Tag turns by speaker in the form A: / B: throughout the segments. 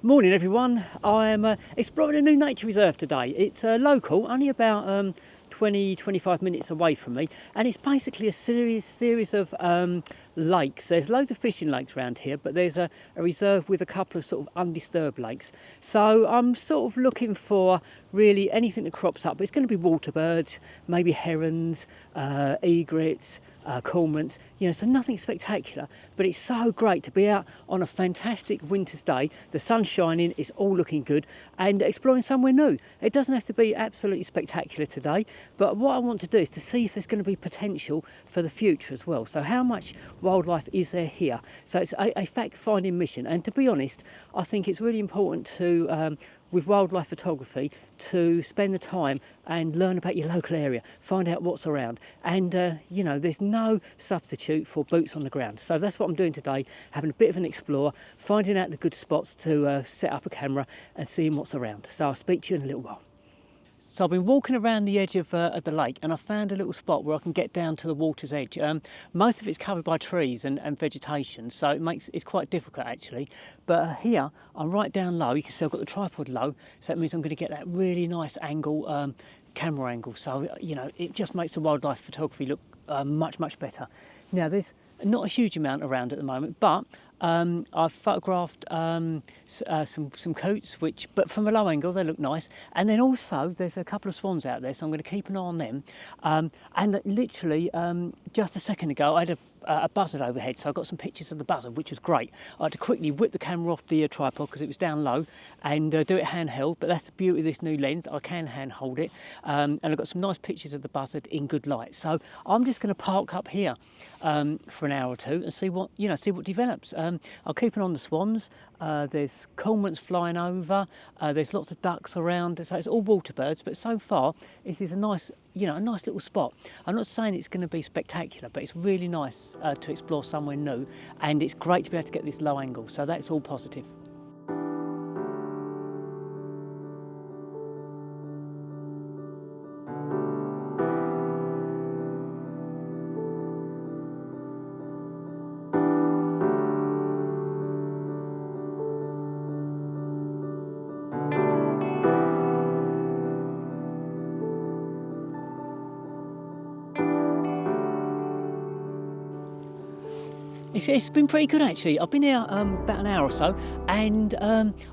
A: Morning everyone, I'm exploring a new nature reserve today. It's local, only about 20-25 minutes away from me, and it's basically a series of lakes. There's loads of fishing lakes around here, but there's a reserve with a couple of sort of undisturbed lakes. So I'm sort of looking for really anything that crops up. It's going to be water birds, maybe herons, egrets, cormorants, so nothing spectacular, but it's so great to be out on a fantastic winter's day. The sun's shining, it's all looking good, and exploring somewhere new. It doesn't have to be absolutely spectacular today, but what I want to do is to see if there's going to be potential for the future as well. So how much wildlife is there here? So it's a fact-finding mission, and to be honest, I think it's really important to with wildlife photography to spend the time and learn about your local area, find out what's around, and there's no substitute for boots on the ground. So that's what I'm doing today, having a bit of an explore, finding out the good spots to set up a camera and seeing what's around. So I'll speak to you in a little while. So I've been walking around the edge of the lake, and I found a little spot where I can get down to the water's edge. Most of it's covered by trees and vegetation, so it's quite difficult actually. But here I'm right down low. You can see I've got the tripod low, so that means I'm going to get that really nice angle, camera angle. So it just makes the wildlife photography look much better. Now there's not a huge amount around at the moment, but I've photographed some coots, but from a low angle they look nice. And then also there's a couple of swans out there, so I'm going to keep an eye on them. And literally just a second ago I had a buzzard overhead, so I got some pictures of the buzzard, which was great. I had to quickly whip the camera off the tripod because it was down low, and do it handheld. But that's the beauty of this new lens, I can hand hold it, and I've got some nice pictures of the buzzard in good light. So I'm just going to park up here for an hour or two and see what develops. I'll keep an eye on the swans. There's cormorants flying over. There's lots of ducks around. So it's all water birds, but so far this is a nice little spot. I'm not saying it's going to be spectacular, but it's really nice to explore somewhere new, and it's great to be able to get this low angle. So that's all positive. It's been pretty good actually. I've been here about an hour or so, and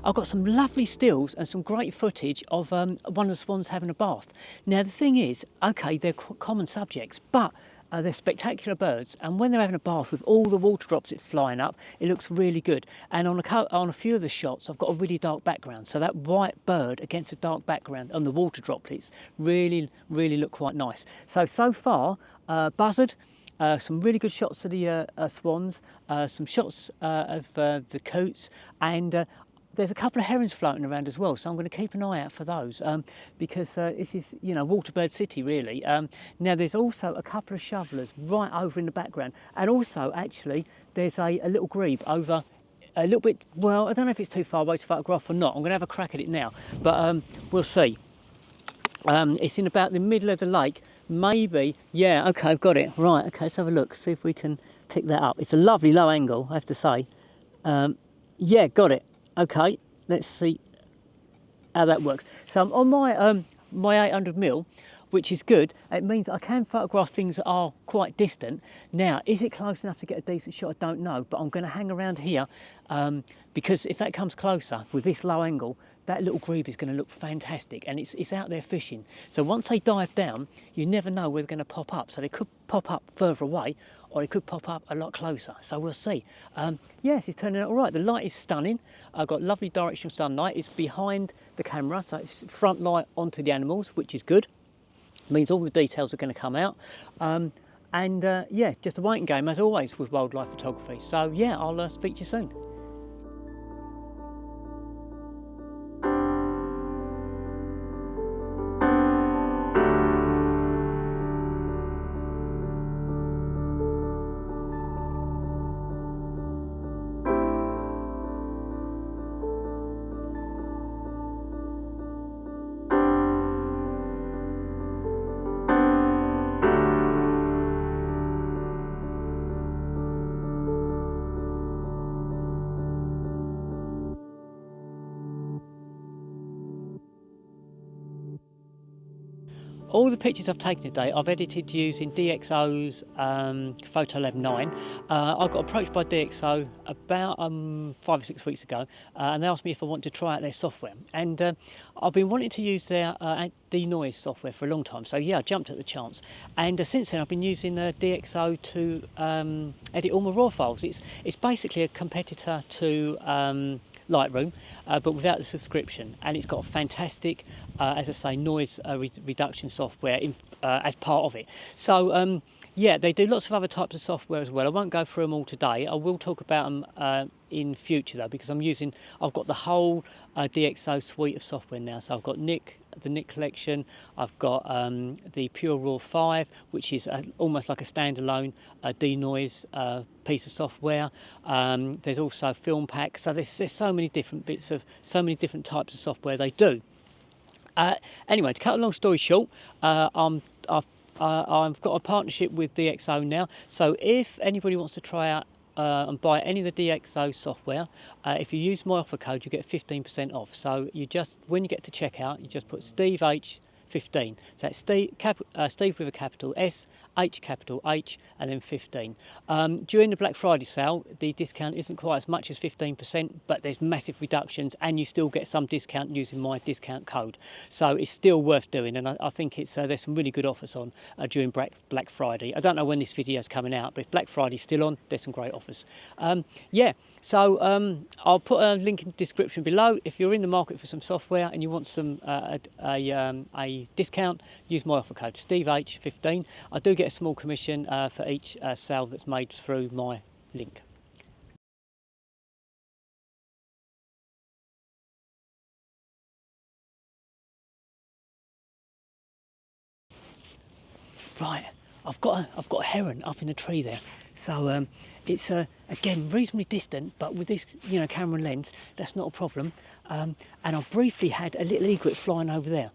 A: I've got some lovely stills and some great footage of one of the swans having a bath. Now the thing is, okay, they're common subjects, but they're spectacular birds, and when they're having a bath with all the water droplets flying up, it looks really good. And on a few of the shots I've got a really dark background, so that white bird against a dark background and the water droplets really look quite nice. So far, buzzard, some really good shots of the swans, some shots of the coots, and there's a couple of herons floating around as well, so I'm going to keep an eye out for those, because this is Waterbird City really. Now there's also a couple of shovelers right over in the background, and also actually there's a little grebe over a little bit, well, I don't know if it's too far away to photograph or not. I'm going to have a crack at it now, but we'll see. It's in about the middle of the lake. Maybe, yeah, okay, I've got it. Right, okay, let's have a look, see if we can pick that up. It's a lovely low angle, I have to say. Yeah, got it. Okay, let's see how that works. So I'm on my 800mm, which is good. It means I can photograph things that are quite distant. Now, is it close enough to get a decent shot? I don't know, but I'm going to hang around here because if that comes closer with this low angle, that little grebe is going to look fantastic, and it's out there fishing. So once they dive down, you never know where they're going to pop up. So they could pop up further away, or they could pop up a lot closer. So we'll see. Yes, it's turning out all right. The light is stunning. I've got lovely directional sunlight. It's behind the camera, so it's front light onto the animals, which is good. It means all the details are going to come out. Yeah, just a waiting game as always with wildlife photography. So yeah, I'll speak to you soon. all the pictures I've taken today, I've edited using DxO's Photolab 9. I got approached by DxO about 5 or 6 weeks ago, and they asked me if I want to try out their software. And I've been wanting to use their denoise software for a long time, so yeah, I jumped at the chance. And since then, I've been using DxO to edit all my RAW files. It's basically a competitor to Lightroom, but without the subscription, and it's got a fantastic, as I say, noise reduction software as part of it. So yeah, they do lots of other types of software as well. I won't go through them all today. I will talk about them in future though, because I've got the whole DxO suite of software now. So I've got the Nik collection, I've got the Pure Raw 5, which is almost like a standalone denoise piece of software. There's also Film Pack. So there's so many different so many different types of software they do. Anyway, to cut a long story short, I've got a partnership with DxO now. So if anybody wants to try out and buy any of the DxO software, if you use my offer code, you get 15% off. So when you get to checkout, you just put Steve H 15. So it's Steve with a capital S, H capital H, and then 15. During the Black Friday sale, the discount isn't quite as much as 15%, but there's massive reductions, and you still get some discount using my discount code. So it's still worth doing, and I think there's some really good offers on during Black Friday. I don't know when this video is coming out, but if Black Friday's still on, there's some great offers. Yeah, so I'll put a link in the description below. If you're in the market for some software and you want some a discount, use my offer code Steve H 15. I do get a small commission for each sale that's made through my link. Right, I've got a heron up in the tree there. So it's again reasonably distant, but with this camera lens, that's not a problem. And I briefly had a little egret flying over there.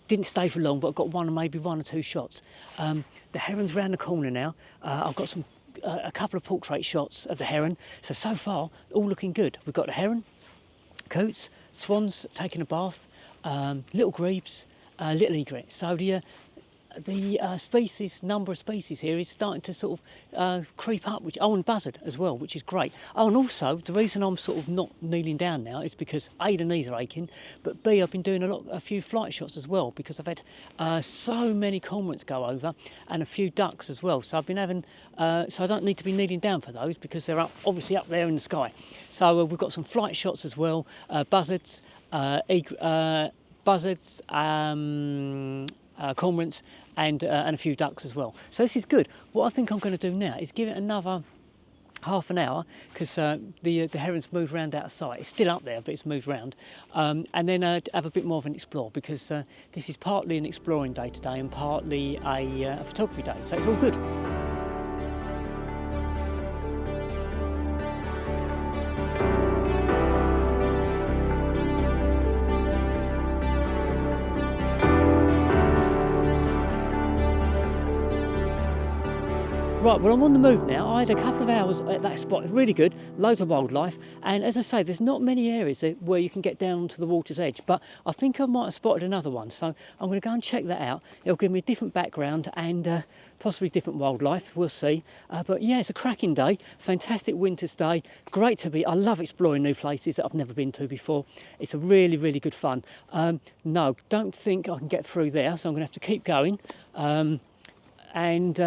A: Didn't stay for long, but I got maybe one or two shots. The heron's round the corner now. I've got a couple of portrait shots of the heron. So far, all looking good. We've got the heron, coots, swans taking a bath, little grebes, little egret. So the number of species here is starting to sort of creep up, and buzzard as well, which is great. Oh, and also the reason I'm sort of not kneeling down now is because A, the knees are aching, but B, I've been doing a few flight shots as well, because I've had so many cormorants go over and a few ducks as well. So I've been having, so I don't need to be kneeling down for those because they're obviously up there in the sky. So we've got some flight shots as well, buzzards, cormorants, and a few ducks as well. So this is good. What I think I'm going to do now is give it another half an hour, because the heron's moved round out of sight. It's still up there, but it's moved round, and then have a bit more of an explore, because this is partly an exploring day today and partly a photography day, so it's all good. Right, well, I'm on the move now. I had a couple of hours at that spot. It's really good, loads of wildlife, and as I say, there's not many areas where you can get down to the water's edge, but I think I might have spotted another one, so I'm going to go and check that out. It'll give me a different background and possibly different wildlife, we'll see. But yeah, it's a cracking day, fantastic winter's day, great to be. I love exploring new places that I've never been to before. It's a really, really good fun. No, don't think I can get through there, so I'm going to have to keep going. And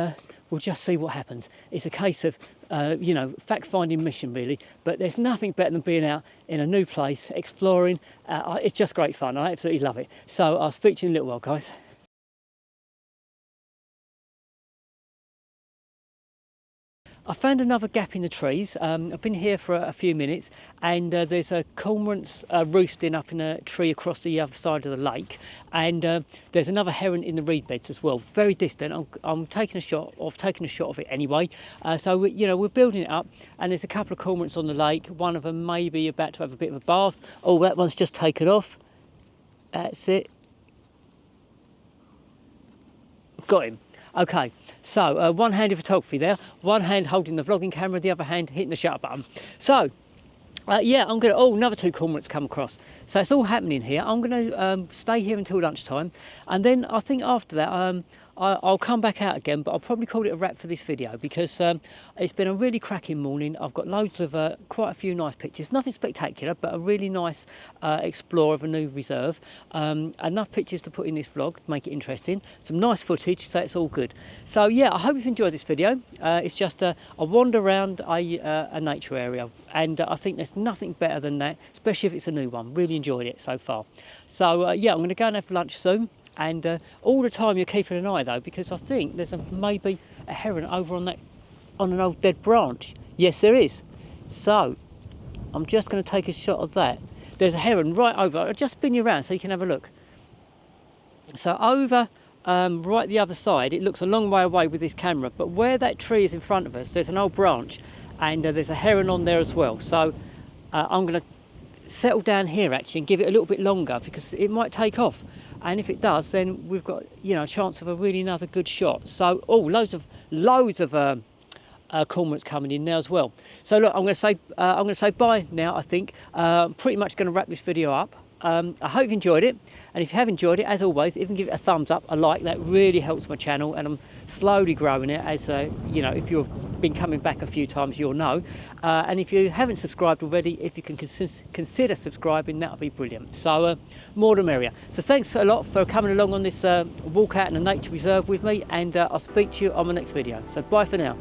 A: we'll just see what happens. It's a case of, fact-finding mission really, but there's nothing better than being out in a new place, exploring. It's just great fun. I absolutely love it. So I'll speak to you in a little while, guys. I found another gap in the trees. I've been here for a few minutes, and there's a cormorants roosting up in a tree across the other side of the lake, and there's another heron in the reed beds as well, very distant. I'm taking a shot. I've taken a shot of it anyway. So we're building it up, and there's a couple of cormorants on the lake. One of them may be about to have a bit of a bath. Oh, that one's just taken off. That's it. Got him. Okay, so one-handed photography there, one hand holding the vlogging camera, the other hand hitting the shutter button. So Yeah, I'm gonna. Oh, another two cormorants come across. So it's all happening here. I'm gonna stay here until lunchtime, and then I think after that, I'll come back out again. But I'll probably call it a wrap for this video because it's been a really cracking morning. I've got loads of quite a few nice pictures. Nothing spectacular, but a really nice explore of a new reserve. Enough pictures to put in this vlog, make it interesting. Some nice footage, so it's all good. So yeah, I hope you've enjoyed this video. It's just a wander around a nature area, and I think there's nothing better than that, especially if it's a new one. Really enjoyed it so far. So yeah, I'm going to go and have lunch soon, and all the time you're keeping an eye though, because I think there's maybe a heron over on an old dead branch. Yes, there is. So I'm just going to take a shot of that. There's a heron right over. I'll just spin you around so you can have a look. So over right the other side, it looks a long way away with this camera, but where that tree is in front of us, there's an old branch, and there's a heron on there as well. So I'm going to settle down here actually and give it a little bit longer because it might take off, and if it does, then we've got, you know, a chance of a really another good shot. So loads of cormorants coming in now as well. So look, I'm going to say bye now. I think pretty much going to wrap this video up. I hope you enjoyed it, and if you have enjoyed it, as always, if you can give it a thumbs up, a like, that really helps my channel, and I'm slowly growing it. As you know, if you've been coming back a few times, you'll know. And if you haven't subscribed already, if you can consider subscribing, that would be brilliant. So more the merrier. So thanks a lot for coming along on this walk out in a nature reserve with me, and I'll speak to you on my next video. So bye for now.